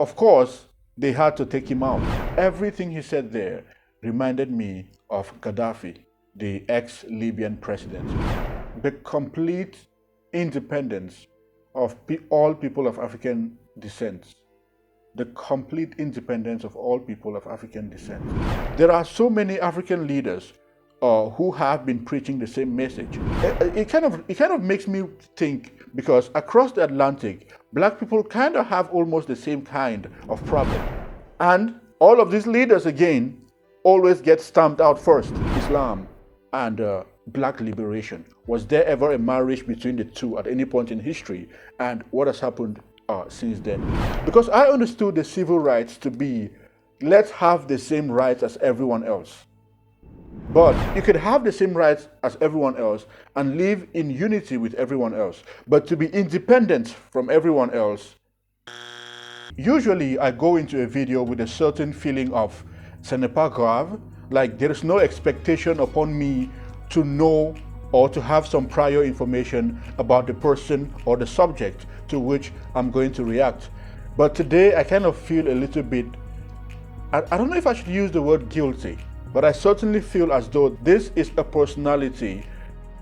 of course, they had to take him out. Everything he said there reminded me of Gaddafi, the ex-Libyan president. The complete independence of all people of African descent. The complete independence of all people of African descent. There are so many African leaders who have been preaching the same message. It kind of makes me think, because across the Atlantic, black people kind of have almost the same kind of problem. And all of these leaders, again, always get stamped out first. Islam and black liberation. Was there ever a marriage between the two at any point in history? And what has happened since then? Because I understood the civil rights to be, let's have the same rights as everyone else. But you could have the same rights as everyone else and live in unity with everyone else. But to be independent from everyone else, usually I go into a video with a certain feeling of ce n'est pas grave, like there is no expectation upon me to know or to have some prior information about the person or the subject to which I'm going to react. But today I kind of feel a little bit, I don't know if I should use the word guilty, but I certainly feel as though this is a personality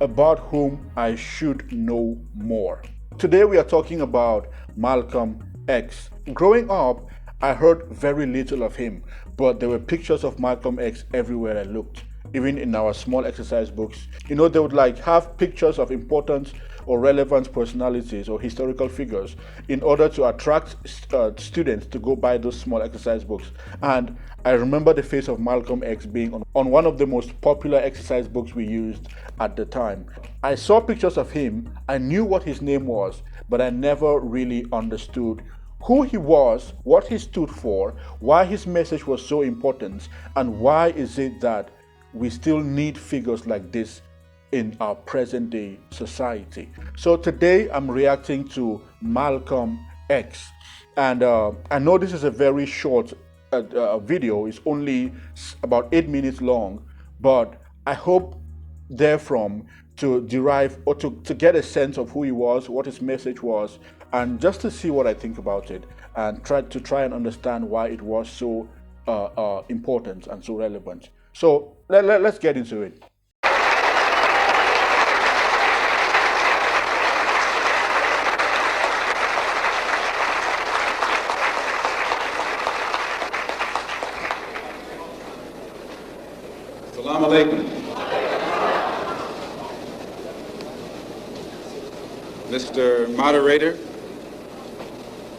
about whom I should know more. Today we are talking about Malcolm X. Growing up, I heard very little of him, but there were pictures of Malcolm X everywhere I looked. Even in our small exercise books, they would have pictures of important or relevant personalities or historical figures in order to attract students to go buy those small exercise books. And I remember the face of Malcolm X being on one of the most popular exercise books we used at the time. I saw pictures of him, I knew what his name was, but I never really understood who he was, what he stood for, why his message was so important, and why is it that we still need figures like this in our present day society. So today I'm reacting to Malcolm X. And I know this is a very short video. It's only about 8 minutes long, but I hope therefrom to derive or to get a sense of who he was, what his message was, and just to see what I think about it and try and understand why it was so important and so relevant. So let's get into it. Assalamu alaikum. Mr. Moderator,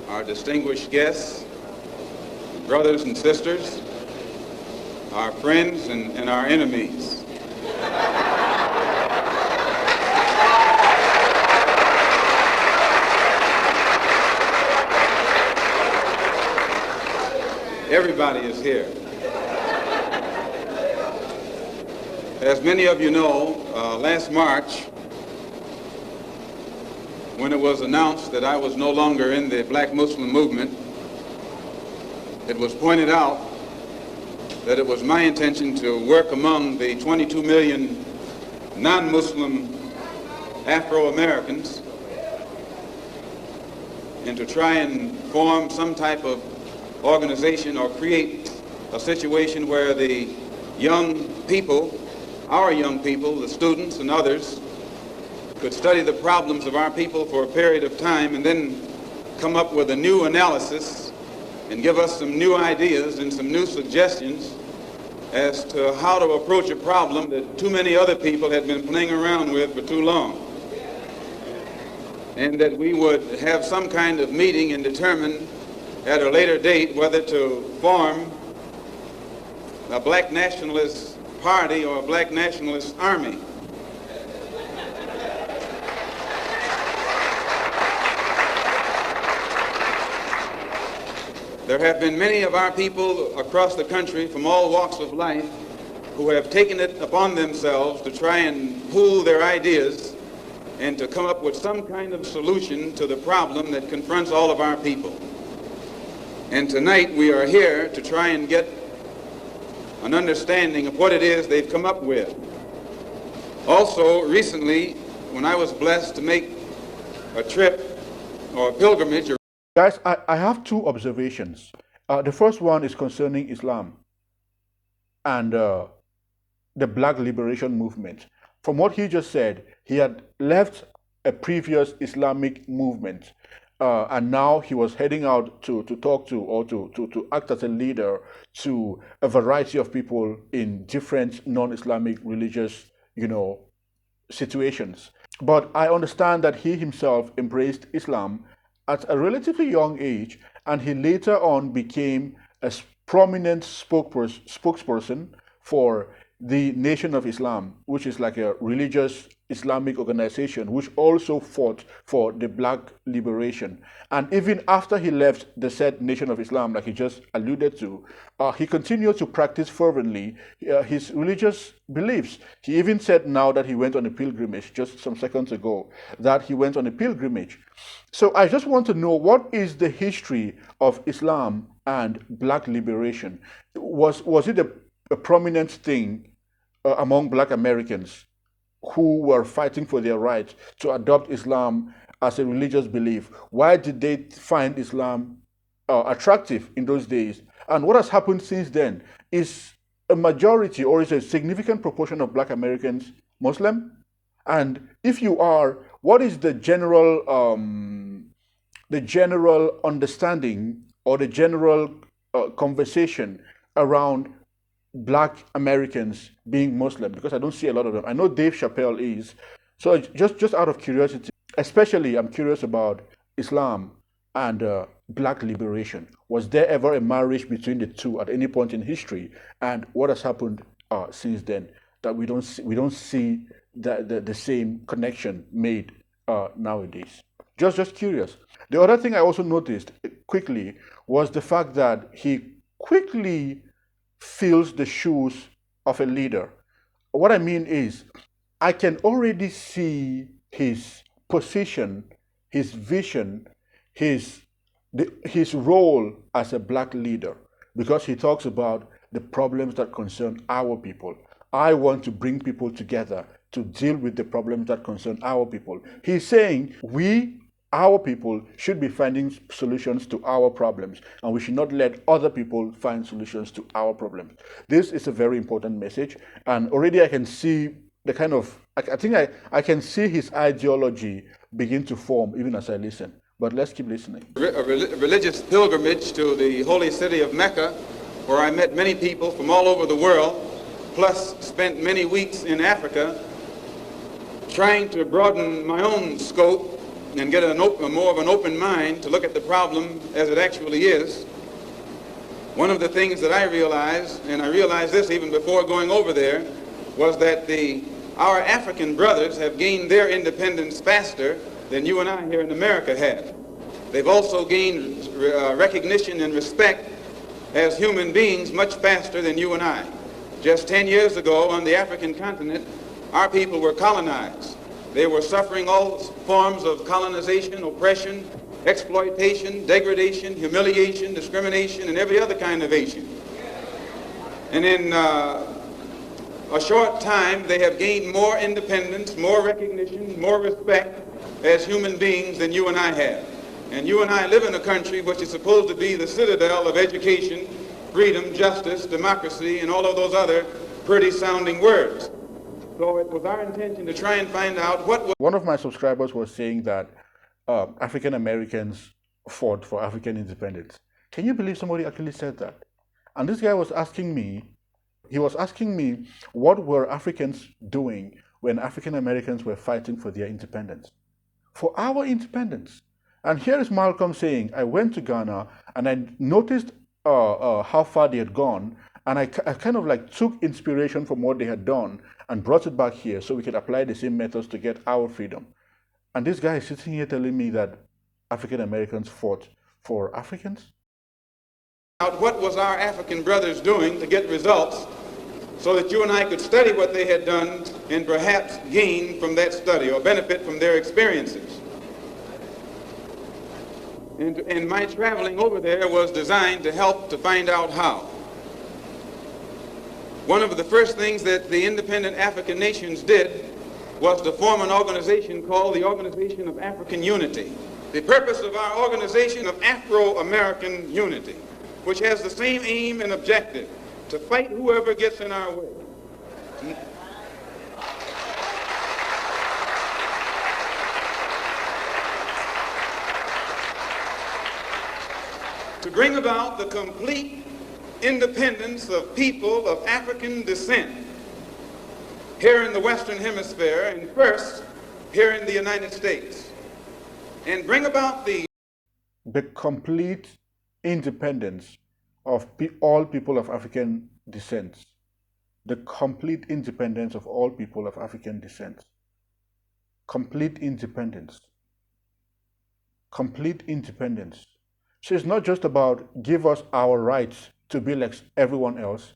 our distinguished guests, brothers and sisters, our friends and our enemies. Everybody is here. As many of you know, last March, when it was announced that I was no longer in the Black Muslim movement, it was pointed out that it was my intention to work among the 22 million non-Muslim Afro-Americans and to try and form some type of organization or create a situation where the young people, our young people, the students and others, could study the problems of our people for a period of time and then come up with a new analysis and give us some new ideas and some new suggestions as to how to approach a problem that too many other people had been playing around with for too long. And that we would have some kind of meeting and determine at a later date whether to form a black nationalist party or a black nationalist army. There have been many of our people across the country from all walks of life who have taken it upon themselves to try and pool their ideas and to come up with some kind of solution to the problem that confronts all of our people. And tonight we are here to try and get an understanding of what it is they've come up with. Also, recently, when I was blessed to make a trip or a pilgrimage Guys, I have two observations. The first one is concerning Islam and the Black Liberation Movement. From what he just said, he had left a previous Islamic movement, and now he was heading out to talk to or to act as a leader to a variety of people in different non-Islamic religious, situations. But I understand that he himself embraced Islam at a relatively young age, and he later on became a prominent spokesperson for the Nation of Islam, which is like a religious Islamic organization which also fought for the black liberation. And even after he left the said Nation of Islam, like he just alluded to, he continued to practice fervently his religious beliefs. He even said now that he went on a pilgrimage just some seconds ago, that he went on a pilgrimage. So I just want to know, what is the history of Islam and black liberation? Was it a prominent thing among black Americans who were fighting for their right to adopt Islam as a religious belief? Why did they find Islam attractive in those days? And what has happened since then? Is a majority or is a significant proportion of black Americans Muslim? And if you are, what is the general understanding or the general conversation around black Americans being Muslim? Because I don't see a lot of them. I know Dave Chappelle is. So just out of curiosity, especially I'm curious about Islam and black liberation. Was there ever a marriage between the two at any point in history? And what has happened since then that we don't see the same connection made nowadays? Just curious. The other thing I also noticed quickly was the fact that he quickly fills the shoes of a leader. What I mean is, I can already see his position, his vision, his role as a black leader, because he talks about the problems that concern our people. I want to bring people together to deal with the problems that concern our people. He's saying our people should be finding solutions to our problems, and we should not let other people find solutions to our problems. This is a very important message, and already I can see the kind of, I think I can see his ideology begin to form even as I listen. But let's keep listening. A religious pilgrimage to the holy city of Mecca, where I met many people from all over the world, plus spent many weeks in Africa trying to broaden my own scope and get more of an open mind to look at the problem as it actually is. One of the things that I realized, and I realized this even before going over there, was that our African brothers have gained their independence faster than you and I here in America have. They've also gained recognition and respect as human beings much faster than you and I. Just 10 years ago on the African continent, our people were colonized. They were suffering all forms of colonization, oppression, exploitation, degradation, humiliation, discrimination, and every other kind of Asian. And in a short time, they have gained more independence, more recognition, more respect as human beings than you and I have. And you and I live in a country which is supposed to be the citadel of education, freedom, justice, democracy, and all of those other pretty sounding words. So it was our intention to try and find out what was... One of my subscribers was saying that African Americans fought for African independence. Can you believe somebody actually said that? And this guy was asking me, what were Africans doing when African Americans were fighting for their independence? For our independence. And here is Malcolm saying, I went to Ghana and I noticed how far they had gone, and I kind of like took inspiration from what they had done and brought it back here so we could apply the same methods to get our freedom. And this guy is sitting here telling me that African Americans fought for Africans? What was our African brothers doing to get results so that you and I could study what they had done and perhaps gain from that study or benefit from their experiences. And my traveling over there was designed to help to find out how. One of the first things that the independent African nations did was to form an organization called the Organization of African Unity. the purpose of our organization of Afro-American unity, which has the same aim and objective: to fight whoever gets in our way. To bring about the complete independence of people of African descent here in the Western Hemisphere, and first here in the United States, and bring about the complete independence of all people of African descent. The complete independence of all people of African descent. Complete independence. Complete independence. So it's not just about give us our rights to be like everyone else,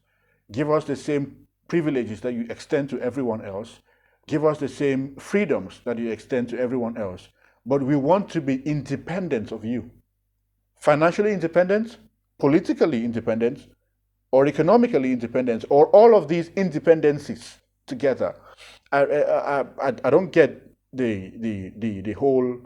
give us the same privileges that you extend to everyone else, give us the same freedoms that you extend to everyone else, but we want to be independent of you. Financially independent, politically independent, or economically independent, or all of these independencies together. I don't get the whole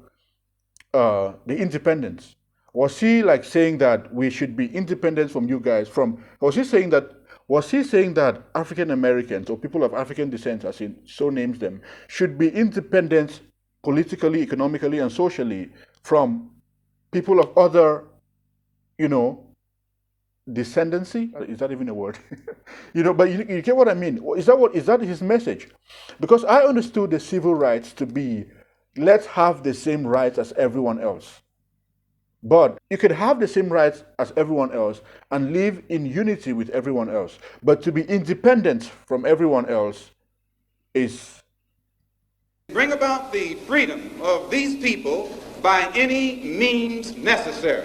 the independence. Was he like saying that we should be independent from you guys? Was he saying that African Americans or people of African descent, as he so names them, should be independent politically, economically, and socially from people of other, descendancy? Is that even a word? But you get what I mean. Is that his message? Because I understood the civil rights to be, let's have the same rights as everyone else. But you could have the same rights as everyone else and live in unity with everyone else. But to be independent from everyone else is... Bring about the freedom of these people by any means necessary.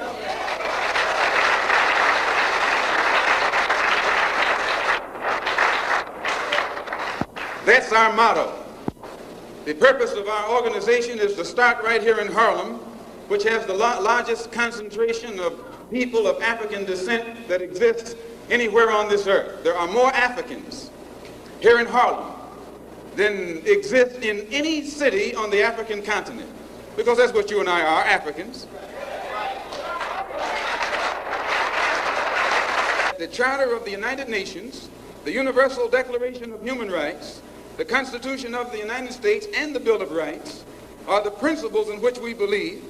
That's our motto. The purpose of our organization is to start right here in Harlem, which has the largest concentration of people of African descent that exists anywhere on this earth. There are more Africans here in Harlem than exist in any city on the African continent, because that's what you and I are, Africans. The Charter of the United Nations, the Universal Declaration of Human Rights, the Constitution of the United States, and the Bill of Rights are the principles in which we believe,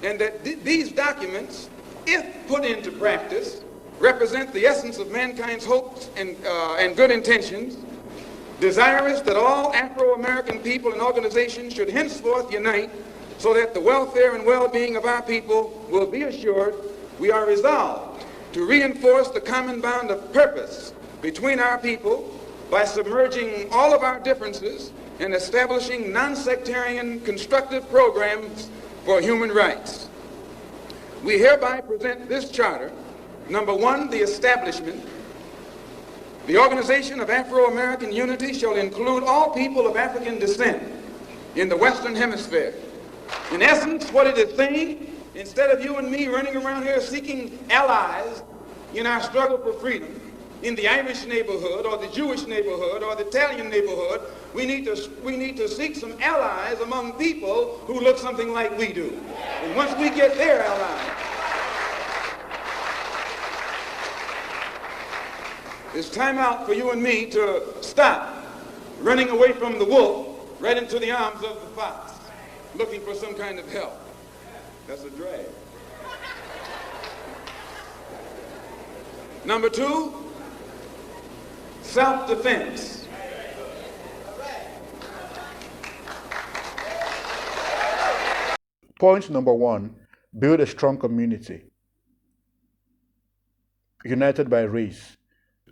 and that these documents, if put into practice, represent the essence of mankind's hopes and good intentions, desirous that all Afro-American people and organizations should henceforth unite so that the welfare and well-being of our people will be assured. We are resolved to reinforce the common bond of purpose between our people by submerging all of our differences and establishing non-sectarian constructive programs for human rights. We hereby present this charter. Number one, the establishment. The organization of Afro-American unity shall include all people of African descent in the Western Hemisphere. In essence, what it is saying, instead of you and me running around here seeking allies in our struggle for freedom, in the Irish neighborhood or the Jewish neighborhood or the Italian neighborhood, we need to seek some allies among people who look something like we do. And once we get their allies, it's time out for you and me to stop running away from the wolf right into the arms of the fox, looking for some kind of help. That's a drag. Number two, self-defense. Point number one, build a strong community, united by race.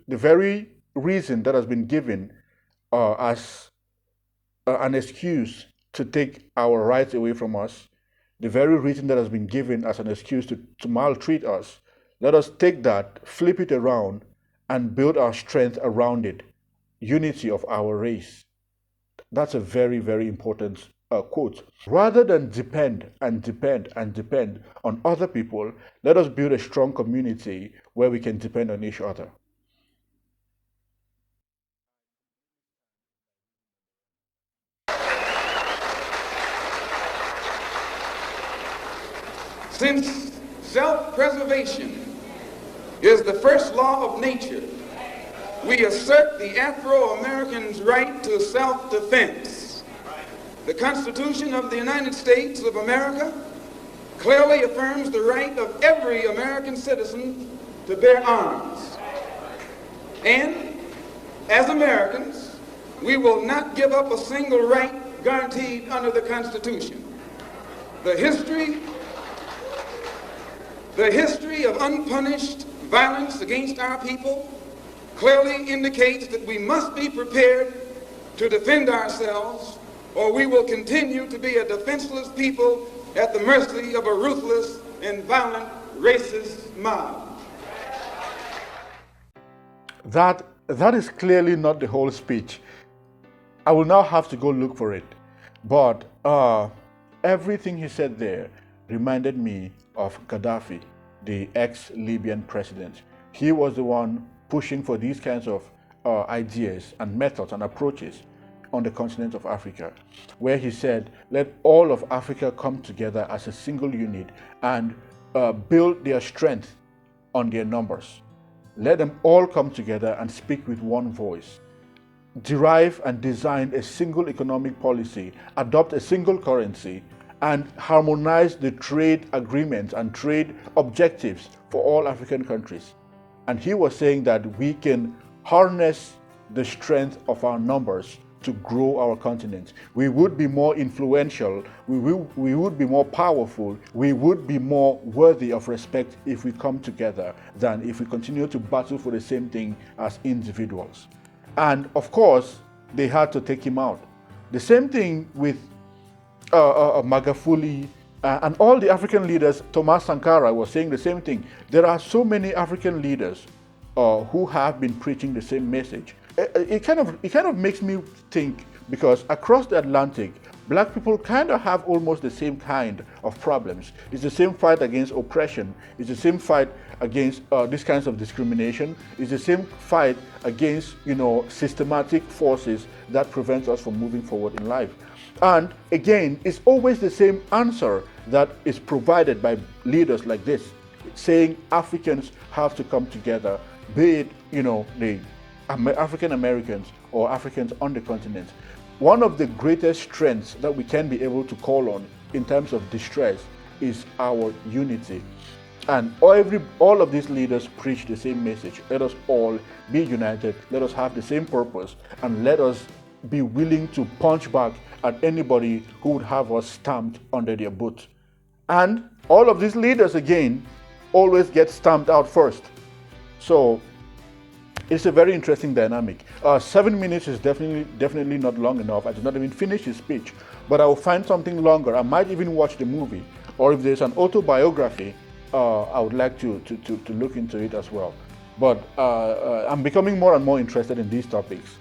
The very reason that has been given as an excuse to take our rights away from us, the very reason that has been given as an excuse to maltreat us, let us take that, flip it around, and build our strength around it. Unity of our race. That's a very, very important quote. Rather than depend on other people, let us build a strong community where we can depend on each other. Since self-preservation is the first law of nature, we assert the Afro-American's right to self-defense. The Constitution of the United States of America clearly affirms the right of every American citizen to bear arms. And as Americans, we will not give up a single right guaranteed under the Constitution. The history of unpunished violence against our people clearly indicates that we must be prepared to defend ourselves, or we will continue to be a defenseless people at the mercy of a ruthless and violent racist mob. That is clearly not the whole speech. I will now have to go look for it. But everything he said there reminded me of Gaddafi, the ex-Libyan president. He was the one pushing for these kinds of ideas and methods and approaches on the continent of Africa, where he said, let all of Africa come together as a single unit and build their strength on their numbers. Let them all come together and speak with one voice. Derive and design a single economic policy, adopt a single currency, and harmonize the trade agreements and trade objectives for all African countries. And he was saying that we can harness the strength of our numbers to grow our continent. We would be more influential, we would be more powerful, we would be more worthy of respect if we come together than if we continue to battle for the same thing as individuals. And of course, they had to take him out. The same thing with Magufuli and all the African leaders. Thomas Sankara was saying the same thing. There are so many African leaders who have been preaching the same message. It kind of makes me think, because across the Atlantic, black people kind of have almost the same kind of problems. It's the same fight against oppression. It's the same fight against these kinds of discrimination. It's the same fight against, systematic forces that prevent us from moving forward in life. And again, it's always the same answer that is provided by leaders like this, saying Africans have to come together, be it, the African Americans or Africans on the continent. One of the greatest strengths that we can be able to call on in times of distress is our unity. And all of these leaders preach the same message. Let us all be united, let us have the same purpose, and let us be willing to punch back at anybody who would have us stamped under their boot. And all of these leaders, again, always get stamped out first. So it's a very interesting dynamic. 7 minutes is definitely not long enough. I did not even finish his speech, but I will find something longer. I might even watch the movie, or if there's an autobiography, I would like to look into it as well. But I'm becoming more and more interested in these topics.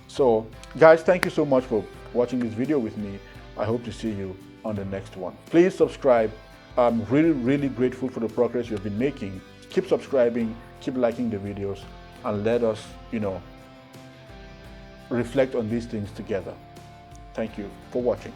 So guys, thank you so much for watching this video with me. I hope to see you on the next one. Please subscribe. I'm really grateful for the progress you've been making. Keep subscribing, keep liking the videos, and let us, reflect on these things together. Thank you for watching.